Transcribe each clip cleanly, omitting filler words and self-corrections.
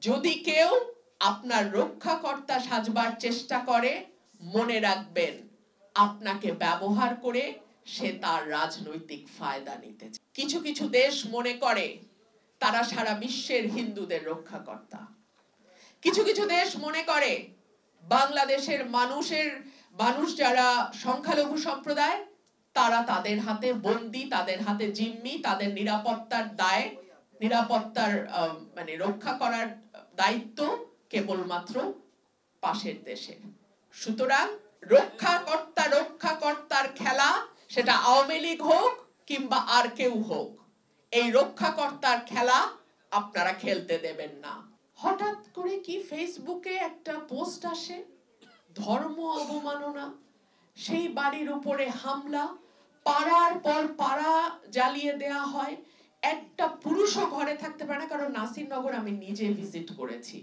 যদি কেউ আপনার রক্ষাকর্তা সাজবার চেষ্টা করে, মনে রাখবেন আপনাকে ব্যবহার করে সে তার রাজনৈতিক ফায়দা নিতে চায়। কিছু কিছু দেশ মনে করে তারা সারা বিশ্বের হিন্দুদের রক্ষাকর্তা। কিছু কিছু দেশ মনে করে বাংলাদেশের মানুষ যারা সংখ্যালঘু সম্প্রদায়, তারা তাদের হাতে বন্দী, তাদের হাতে জিম্মি, তাদের নিরাপত্তার রক্ষা করার দায়িত্ব কেবলমাত্র পাশের দেশে। সুতরাং রক্ষাকর্তার খেলা, সেটা আওয়ামী লীগ হোক কিংবা আর কেউ হোক, এই রক্ষাকর্তার খেলা আপনারা খেলতে দেবেন না। হঠাৎ করে কি ফেসবুকে একটা পোস্ট আসে, ধর্ম অবমাননা, সেই বাড়ির উপরে হামলা, পাড়ার পর পাড়া জ্বালিয়ে দেয়া হয়। একটা পুরুষও ঘরে থাকতে পারে না। কারণ নাসিরনগর আমি নিজে ভিজিট করেছি,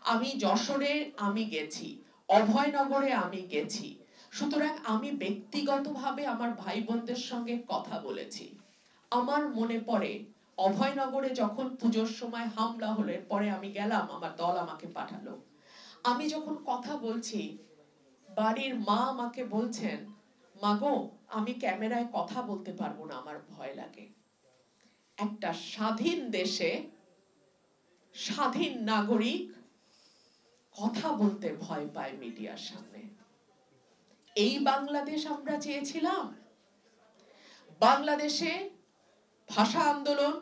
আমি যশোরে আমি গেছি, অভয়নগরে আমি গেছি। সুতরাং আমি ব্যক্তিগতভাবে আমার ভাই বোনদের সঙ্গে কথা বলেছি। আমার মনে পড়ে অভয়নগরে যখন পুজোর সময় হামলা হলে পরে আমি গেলাম, আমার দল আমাকে পাঠালো। আমি যখন কথা বলছি, বাড়ির মা আমাকে বলছেন, মাগো আমি ক্যামেরায় কথা বলতে পারবো না, আমার ভয় লাগে। একটা স্বাধীন দেশে স্বাধীন নাগরিক কথা বলতে ভয় পায় মিডিয়ার সামনে। এই বাংলাদেশ আমরা চেয়েছিলাম? বাংলাদেশে ভাষা আন্দোলন,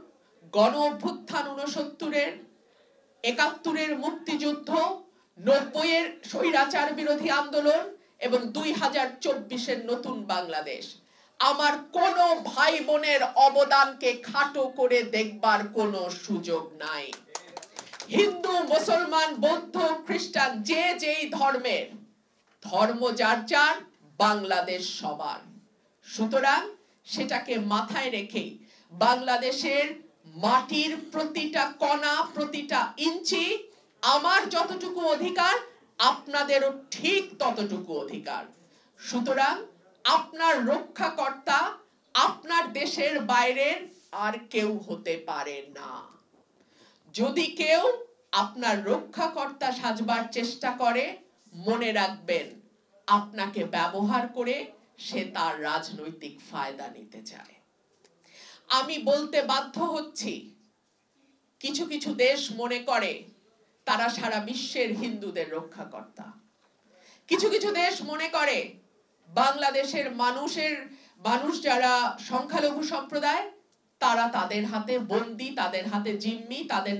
গণ অভ্যুত্থান 69-এর, 71-এর মুক্তিযুদ্ধ, 90-এর স্বৈরাচার বিরোধী আন্দোলন এবং 2024-এর নতুন বাংলাদেশ, আমার কোন ভাই বোনের অবদানকে খাটো করে দেখবার কোনো সুযোগ নাই। হিন্দু, মুসলমান, বৌদ্ধ, খ্রিস্টান, যে যেই ধর্মের, ধর্ম যার যার, বাংলাদেশ সবার। সুতরাং সেটাকে মাথায় রেখেই বাংলাদেশের মাটির প্রতিটা কণা, প্রতিটা ইঞ্চি আমার যতটুকু অধিকার, আপনাদেরও ঠিক ততটুকু অধিকার। সুতরাং আপনার রক্ষাকর্তা আপনার দেশের বাইরের আর কেউ হতে পারে না। যদি কেউ আপনার রক্ষাকর্তা সাজবার চেষ্টা করে, মনে রাখবেন আপনাকে ব্যবহার করে সে তার রাজনৈতিক ফায়দা নিতে চায়। আমি বলতে বাধ্য হচ্ছি, কিছু কিছু দেশ মনে করে তারা সারা বিশ্বের হিন্দুদের রক্ষাকর্তা। কিছু কিছু দেশ মনে করে বাংলাদেশের মানুষ যারা সংখ্যালঘু সম্প্রদায়, তারা তাদের হাতে বন্দী, তাদের হাতে জিম্মি, তাদের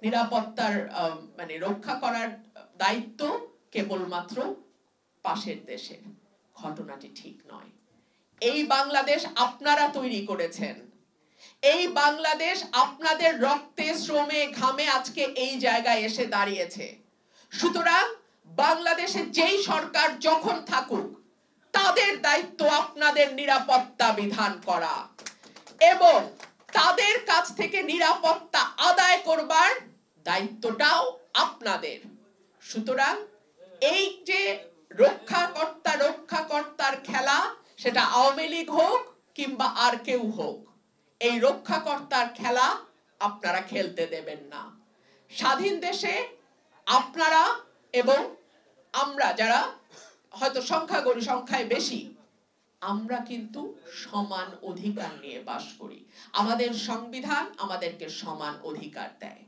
নিরাপত্তার রক্ষা করার দায়িত্ব কেবলমাত্র পাশের দেশে। ঘটনাটি ঠিক নয়। এই বাংলাদেশ আপনারা তৈরি করেছেন। এই বাংলাদেশ আপনাদের রক্তে, শ্রমে, ঘামে আজকে এই জায়গায় এসে দাঁড়িয়েছে। সুতরাং বাংলাদেশে যেই সরকার যখন থাকুক, তাদের দায়িত্ব আপনাদের নিরাপত্তা বিধান করা এবং তাদের কাছ থেকে নিরাপত্তা আদায় করবার দায়িত্বটাও আপনাদের। সুতরাং এই যে রক্ষাকর্তার খেলা, সেটা আওয়ামী লীগ হোক কিংবা আর কেউ হোক, এই রক্ষাকর্তার খেলা আপনারা খেলতে দেবেন না। স্বাধীন দেশে আপনারা এবং আমরা, যারা হয়তো সংখ্যায় বেশি, আমরা কিন্তু সমান অধিকার নিয়ে বাস করি। আমাদের সংবিধান আমাদেরকে সমান অধিকার দেয়।